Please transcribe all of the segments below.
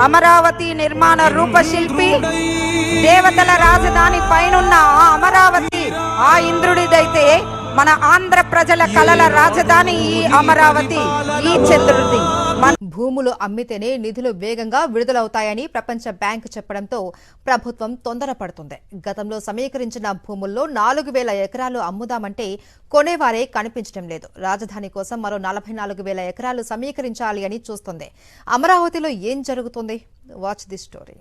అమరావతి నిర్మాణ రూపశిల్పి, దేవతల రాజధాని పైనున్న ఆ అమరావతి ఆ ఇంద్రుడిదైతే మన ఆంధ్ర ప్రజల కలల రాజధాని ఈ అమరావతి, ఈ చంద్రుడిది. భూములు అమ్మితేనే నిధులు వేగంగా విడుదలవుతాయని ప్రపంచ బ్యాంకు చెప్పడంతో ప్రభుత్వం తొందరపడుతుంది. గతంలో సమీకరించిన భూముల్లో 4,000 ఎకరాలు అమ్ముదామంటే కొనేవారే కనిపించడం లేదు. రాజధాని కోసం మరో 44,000 ఎకరాలు సమీకరించాలి అని చూస్తుంది. అమరావతిలో ఏం జరుగుతుంది? Watch the story.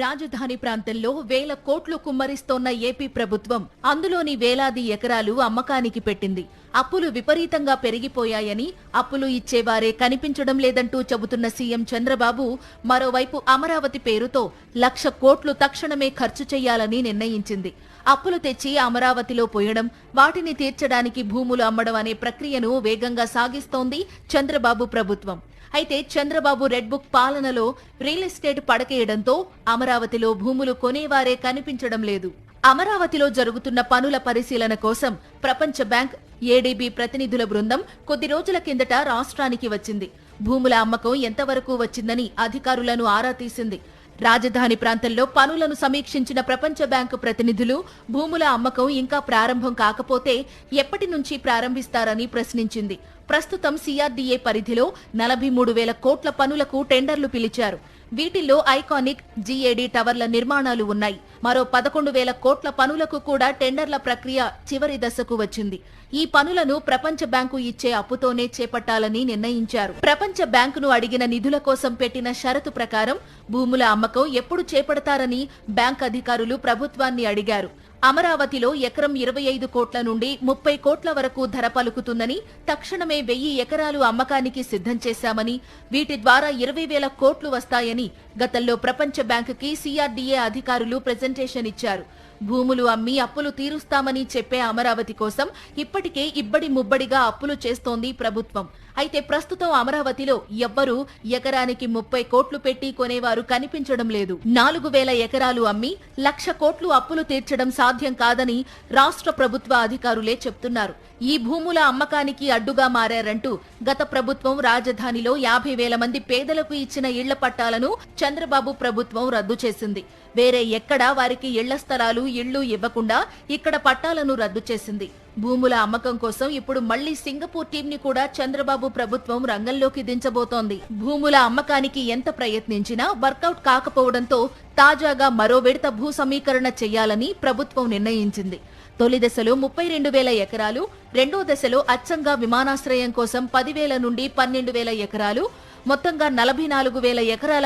రాజధాని ప్రాంతంలో వేల కోట్లు కుమ్మరిస్తోన్న ఏపీ ప్రభుత్వం అందులోని వేలాది ఎకరాలు అమ్మకానికి పెట్టింది. అప్పులు విపరీతంగా పెరిగిపోయాయని, అప్పులు ఇచ్చేవారే కనిపించడం లేదంటూ చెబుతున్న సీఎం చంద్రబాబు మరోవైపు అమరావతి పేరుతో 1,00,000 కోట్లు తక్షణమే ఖర్చు చేయాలని నిర్ణయించింది. అప్పులు తెచ్చి అమరావతిలో పోయడం, వాటిని తీర్చడానికి భూములు అమ్మడం అనే ప్రక్రియను వేగంగా సాగిస్తోంది చంద్రబాబు ప్రభుత్వం. అయితే చంద్రబాబు రెడ్ బుక్ పాలనలో రియల్ ఎస్టేట్ పడకేయడంతో అమరావతిలో భూములు కొనేవారే కనిపించడం లేదు. అమరావతిలో జరుగుతున్న పనుల పరిశీలన కోసం ప్రపంచ బ్యాంక్, ఏడీబీ ప్రతినిధుల బృందం కొద్ది రోజుల కిందట రాష్ట్రానికి వచ్చింది. భూముల అమ్మకం ఎంతవరకు వచ్చిందని అధికారులను ఆరా తీసింది. రాజధాని ప్రాంతంలో పనులను సమీక్షించిన ప్రపంచ బ్యాంకు ప్రతినిధులు భూముల అమ్మకం ఇంకా ప్రారంభం కాకపోతే ఎప్పటి నుంచి ప్రారంభిస్తారని ప్రశ్నించింది. ప్రస్తుతం సిఆర్డీఏ పరిధిలో 43,000 కోట్ల పనులకు టెండర్లు పిలిచారు. వీటిల్లో ఐకానిక్, జీఏడీ టవర్ల నిర్మాణాలు ఉన్నాయి. మరో 11,000 కోట్ల పనులకు కూడా టెండర్ల ప్రక్రియ చివరి దశకు వచ్చింది. ఈ పనులను ప్రపంచ బ్యాంకు ఇచ్చే అప్పుతోనే చేపట్టాలని నిర్ణయించారు. ప్రపంచ బ్యాంకును అడిగిన నిధుల కోసం పెట్టిన షరతు ప్రకారం భూముల అమ్మకం ఎప్పుడు చేపడతారని బ్యాంక్ అధికారులు ప్రభుత్వాన్ని అడిగారు. అమరావతిలో ఎకరం 25 కోట్ల నుండి 30 కోట్ల వరకు ధర పలుకుతుందని, తక్షణమే 1000 ఎకరాలు అమ్మకానికి సిద్ధం చేశామని, వీటి ద్వారా 20,000 కోట్లు వస్తాయని గతంలో ప్రపంచ బ్యాంకుకి సిఆర్డీఏ అధికారులు ప్రెజెంటేషన్ ఇచ్చారు. భూములు అమ్మి అప్పులు తీరుస్తామని చెప్పే అమరావతి కోసం ఇప్పటికే ఇబ్బడి ముబ్బడిగా అప్పులు చేస్తోంది ప్రభుత్వం. అయితే ప్రస్తుతం అమరావతిలో ఎవ్వరూ ఎకరానికి 30 కోట్లు పెట్టి కొనేవారు కనిపించడం లేదు. 4,000 ఎకరాలు అమ్మి 1,00,000 కోట్లు అప్పులు తీర్చడం సాధ్యం కాదని రాష్ట్ర ప్రభుత్వ అధికారులే చెప్తున్నారు. ఈ భూముల అమ్మకానికి అడ్డుగా మారారంటూ గత ప్రభుత్వం రాజధానిలో 50,000 మంది పేదలకు ఇచ్చిన ఇళ్ల పట్టాలను చంద్రబాబు ప్రభుత్వం రద్దు చేసింది. వేరే ఎక్కడా వారికి ఇళ్ల స్థలాలు, ఇళ్లు ఇవ్వకుండా ఇక్కడ పట్టాలను రద్దు చేసింది. భూముల అమ్మకం కోసం ఇప్పుడు మళ్లీ సింగపూర్ టీం ని కూడా చంద్రబాబు ప్రభుత్వం రంగంలోకి దించబోతోంది. భూముల అమ్మకానికి ఎంత ప్రయత్నించినా వర్కౌట్ కాకపోవడంతో తాజాగా మరో విడత భూ సమీకరణ చేయాలని ప్రభుత్వం నిర్ణయించింది. తొలి దశలో 32,000 ఎకరాలు, రెండో దశలో అచ్చంగా విమానాశ్రయం కోసం 10,000 నుండి 12,000 ఎకరాలు, మొత్తంగా 44,000 ఎకరాల